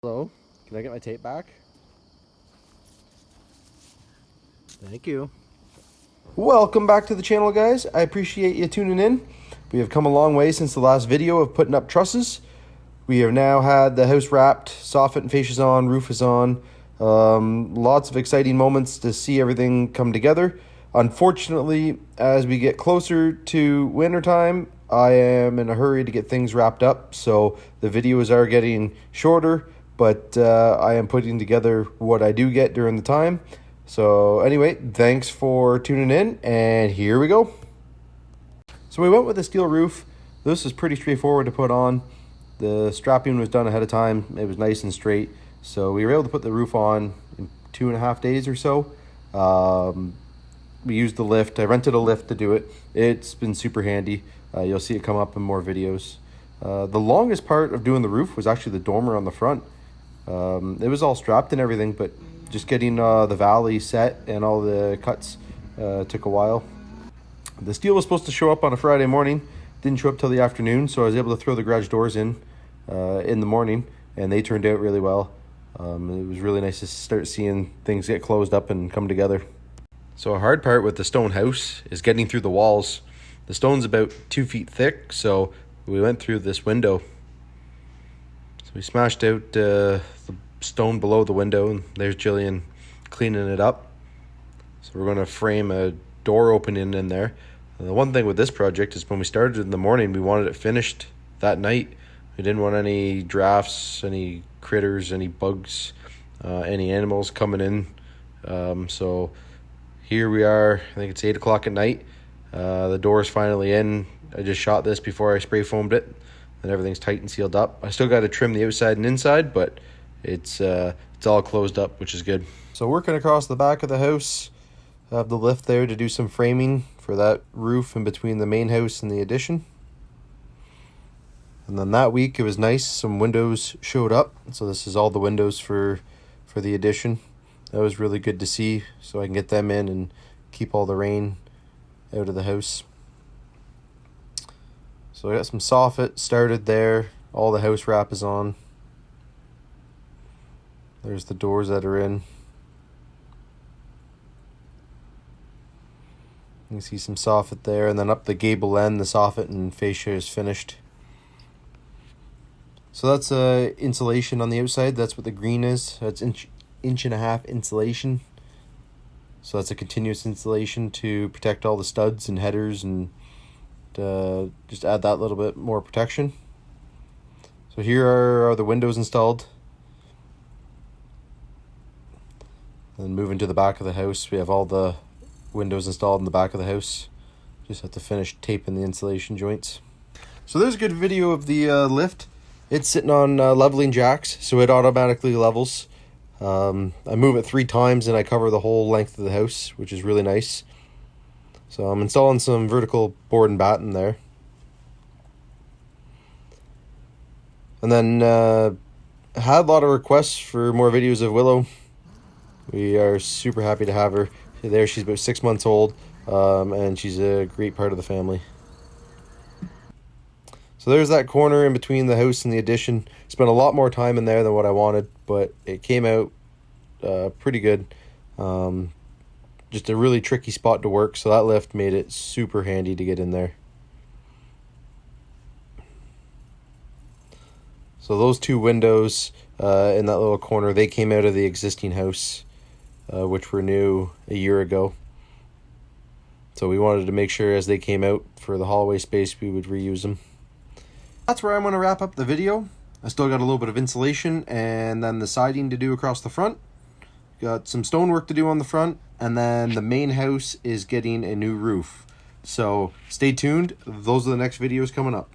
Hello, can I get my tape back? Thank you. Welcome back to the channel, guys. I appreciate you tuning in. We have come a long way since the last video of putting up trusses. We have now had the house wrapped, soffit and fascias on, roof is on. Lots of exciting moments to see everything come together. Unfortunately, as we get closer to wintertime, I am in a hurry to get things wrapped up, so the videos are getting shorter, but I am putting together what I do get during the time. So anyway, thanks for tuning in, and here we go. So we went with a steel roof. This is pretty straightforward to put on. The strapping was done ahead of time. It was nice and straight. So we were able to put the roof on in 2.5 days or so. We used the lift. I rented a lift to do it. It's been super handy. You'll see it come up in more videos. The longest part of doing the roof was actually the dormer on the front. It was all strapped and everything, but just getting the valley set and all the cuts took a while. The steel was supposed to show up on a Friday morning. Didn't show up till the afternoon, so I was able to throw the garage doors in the morning, and they turned out really well. It was really nice to start seeing things get closed up and come together. So a hard part with the stone house is getting through the walls. The stone's about 2 feet thick, so we went through this window. So we smashed out the stone below the window, and there's Jillian cleaning it up. So we're going to frame a door opening in there. And the one thing with this project is when we started in the morning, we wanted it finished that night. We didn't want any drafts, any critters, any bugs, any animals coming in. So here we are. I think it's 8 o'clock at night. The door's finally in. I just shot this before I spray foamed it, and everything's tight and sealed up. I still got to trim the outside and inside, but it's all closed up, which is good. So working across the back of the house, I have the lift there to do some framing for that roof in between the main house and the addition. And then that week it was nice, some windows showed up. So this is all the windows for the addition. That was really good to see, so I can get them in and keep all the rain out of the house. So I got some soffit started there. All the house wrap is on. There's the doors that are in. You can see some soffit there, and then up the gable end, the soffit and fascia is finished. So that's insulation on the outside. That's what the green is. That's inch and a half insulation. So that's a continuous insulation to protect all the studs and headers, and just add that little bit more protection. So here are the windows installed. And moving to the back of the house, we have all the windows installed in the back of the house. Just have to finish taping the insulation joints. So there's a good video of the lift. It's sitting on leveling jacks, so it automatically levels. I move it 3 times and I cover the whole length of the house, which is really nice. So I'm installing some vertical board and batten there. And then I had a lot of requests for more videos of Willow. We are super happy to have her there. She's about 6 months old, and she's a great part of the family. So there's that corner in between the house and the addition. Spent a lot more time in there than what I wanted, but it came out pretty good. Just a really tricky spot to work, so that lift made it super handy to get in there. So those 2 windows in that little corner, they came out of the existing house, which were new a year ago. So we wanted to make sure as they came out for the hallway space, we would reuse them. That's where I'm going to wrap up the video. I still got a little bit of insulation and then the siding to do across the front. Got some stonework to do on the front, and then the main house is getting a new roof. So stay tuned. Those are the next videos coming up.